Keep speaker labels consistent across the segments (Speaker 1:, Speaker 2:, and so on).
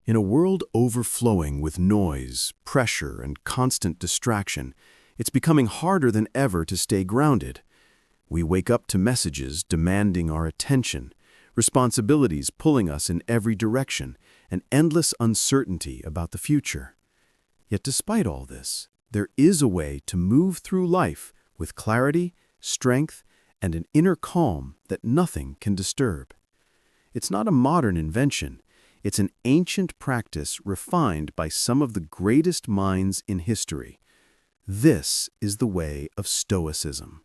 Speaker 1: In a world overflowing with noise, pressure, and constant distraction, it's becoming harder than ever to stay grounded. We wake up to messages demanding our attention, responsibilities pulling us in every direction, and endless uncertainty about the future. Yet despite all this, there is a way to move through life with clarity, strength, and an inner calm that nothing can disturb. It's not a modern invention. It's an ancient practice refined by some of the greatest minds in history. This is the way of Stoicism.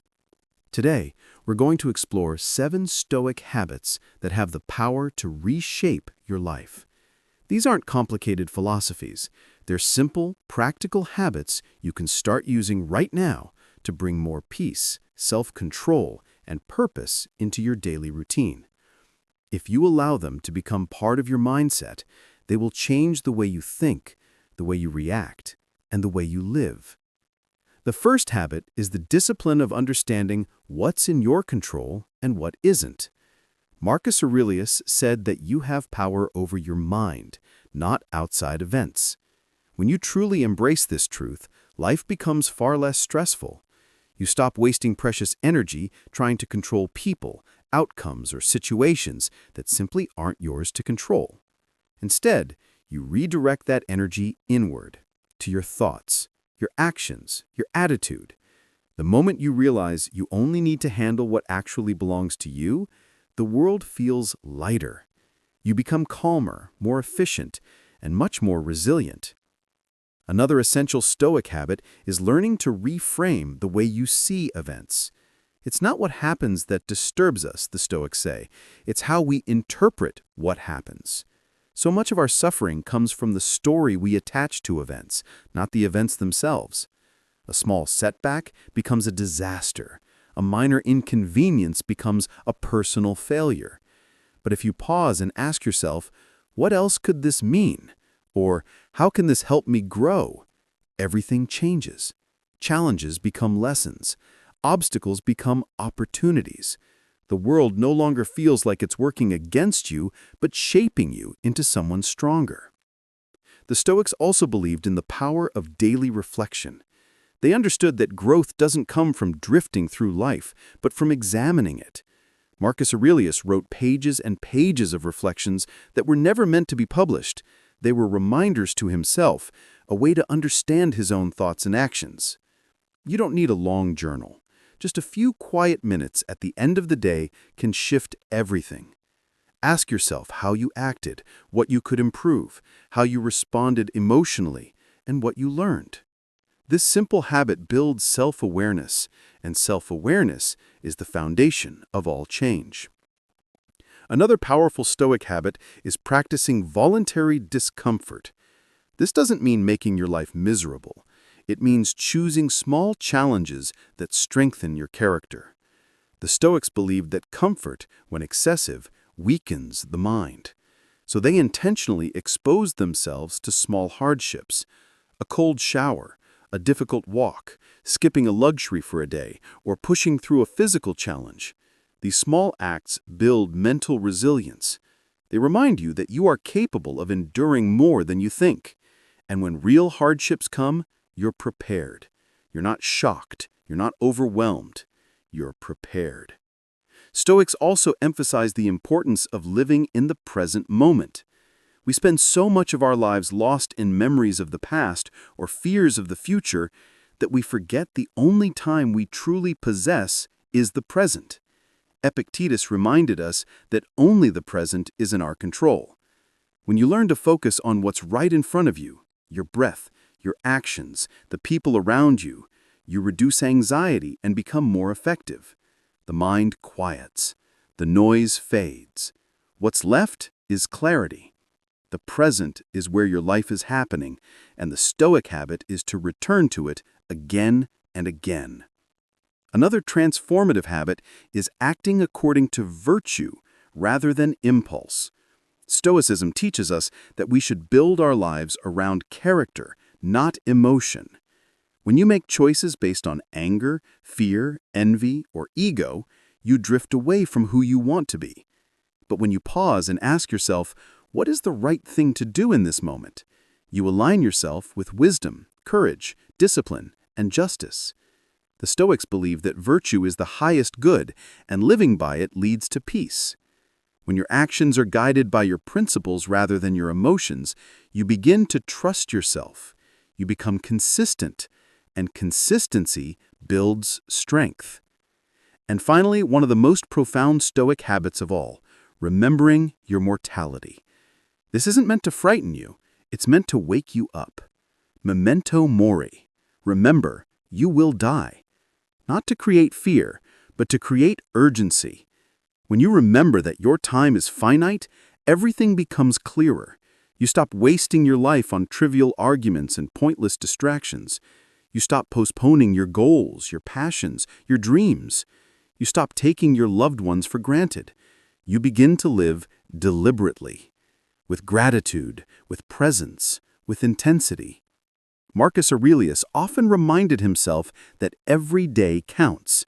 Speaker 1: Today, we're going to explore 7 Stoic habits that have the power to reshape your life. These aren't complicated philosophies. They're simple, practical habits you can start using right now to bring more peace, self-control, and purpose into your daily routine. If you allow them to become part of your mindset, they will change the way you think, the way you react, and the way you live. The first habit is the discipline of understanding what's in your control and what isn't. Marcus Aurelius said that you have power over your mind, not outside events. When you truly embrace this truth, life becomes far less stressful. You stop wasting precious energy trying to control people, outcomes, or situations that simply aren't yours to control. Instead, you redirect that energy inward, to your thoughts, your actions, your attitude. The moment you realize you only need to handle what actually belongs to you, the world feels lighter. You become calmer, more efficient, and much more resilient. Another essential Stoic habit is learning to reframe the way you see events. It's not what happens that disturbs us, the Stoics say. It's how we interpret what happens. So much of our suffering comes from the story we attach to events, not the events themselves. A small setback becomes a disaster. A minor inconvenience becomes a personal failure. But if you pause and ask yourself, what else could this mean? Or how can this help me grow? Everything changes. Challenges become lessons. Obstacles become opportunities. The world no longer feels like it's working against you, but shaping you into someone stronger. The Stoics also believed in the power of daily reflection. They understood that growth doesn't come from drifting through life, but from examining it. Marcus Aurelius wrote pages and pages of reflections that were never meant to be published. They were reminders to himself, a way to understand his own thoughts and actions. You don't need a long journal. Just a few quiet minutes at the end of the day can shift everything. Ask yourself how you acted, what you could improve, how you responded emotionally, and what you learned. This simple habit builds self-awareness, and self-awareness is the foundation of all change. Another powerful Stoic habit is practicing voluntary discomfort. This doesn't mean making your life miserable. It means choosing small challenges that strengthen your character. The Stoics believed that comfort, when excessive, weakens the mind. So they intentionally exposed themselves to small hardships. A cold shower, a difficult walk, skipping a luxury for a day, or pushing through a physical challenge. These small acts build mental resilience. They remind you that you are capable of enduring more than you think. And when real hardships come, you're prepared. You're not shocked. You're not overwhelmed. You're prepared. Stoics also emphasize the importance of living in the present moment. We spend so much of our lives lost in memories of the past or fears of the future that we forget the only time we truly possess is the present. Epictetus reminded us that only the present is in our control. When you learn to focus on what's right in front of you, your breath, your actions, the people around you, you reduce anxiety and become more effective. The mind quiets. The noise fades. What's left is clarity. The present is where your life is happening, and the Stoic habit is to return to it again and again. Another transformative habit is acting according to virtue rather than impulse. Stoicism teaches us that we should build our lives around character, not emotion. When you make choices based on anger, fear, envy, or ego, you drift away from who you want to be. But when you pause and ask yourself, What is the right thing to do in this moment? You align yourself with wisdom, courage, discipline, and justice. The Stoics believe that virtue is the highest good, and living by it leads to peace. When your actions are guided by your principles rather than your emotions, you begin to trust yourself. You become consistent, and consistency builds strength. And finally, one of the most profound Stoic habits of all, remembering your mortality. This isn't meant to frighten you, it's meant to wake you up. Memento mori. Remember, you will die. Not to create fear, but to create urgency. When you remember that your time is finite, everything becomes clearer. You stop wasting your life on trivial arguments and pointless distractions. You stop postponing your goals, your passions, your dreams. You stop taking your loved ones for granted. You begin to live deliberately, with gratitude, with presence, with intensity. Marcus Aurelius often reminded himself that every day counts,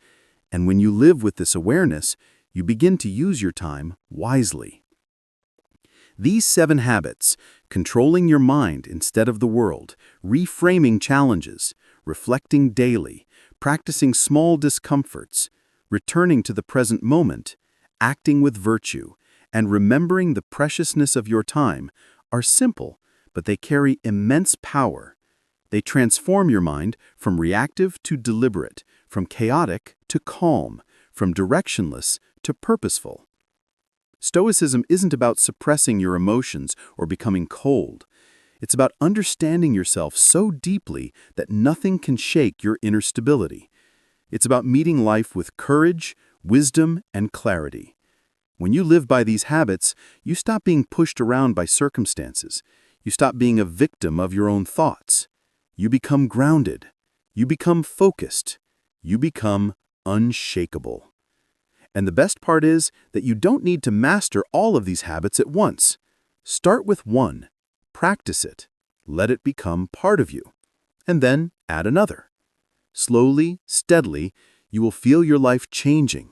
Speaker 1: and when you live with this awareness, you begin to use your time wisely. These 7 habits, controlling your mind instead of the world, reframing challenges, reflecting daily, practicing small discomforts, returning to the present moment, acting with virtue, and remembering the preciousness of your time, are simple, but they carry immense power. They transform your mind from reactive to deliberate, from chaotic to calm, from directionless to purposeful. Stoicism isn't about suppressing your emotions or becoming cold. It's about understanding yourself so deeply that nothing can shake your inner stability. It's about meeting life with courage, wisdom, and clarity. When you live by these habits, you stop being pushed around by circumstances. You stop being a victim of your own thoughts. You become grounded. You become focused. You become unshakable. And the best part is that you don't need to master all of these habits at once. Start with one. Practice it. Let it become part of you. And then add another. Slowly, steadily, you will feel your life changing.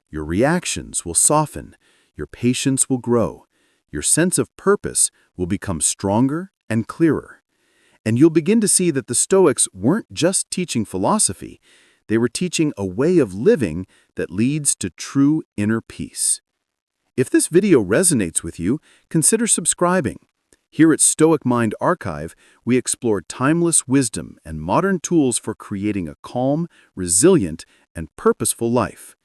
Speaker 1: Your reactions will soften. Your patience will grow. Your sense of purpose will become stronger and clearer. And you'll begin to see that the Stoics weren't just teaching philosophy, they were teaching a way of living that leads to true inner peace. If this video resonates with you, consider subscribing. Here at Stoic Mind Archive, we explore timeless wisdom and modern tools for creating a calm, resilient, and purposeful life.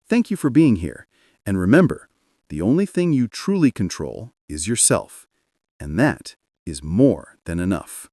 Speaker 1: Thank you for being here, and remember, the only thing you truly control is yourself, and that is more than enough.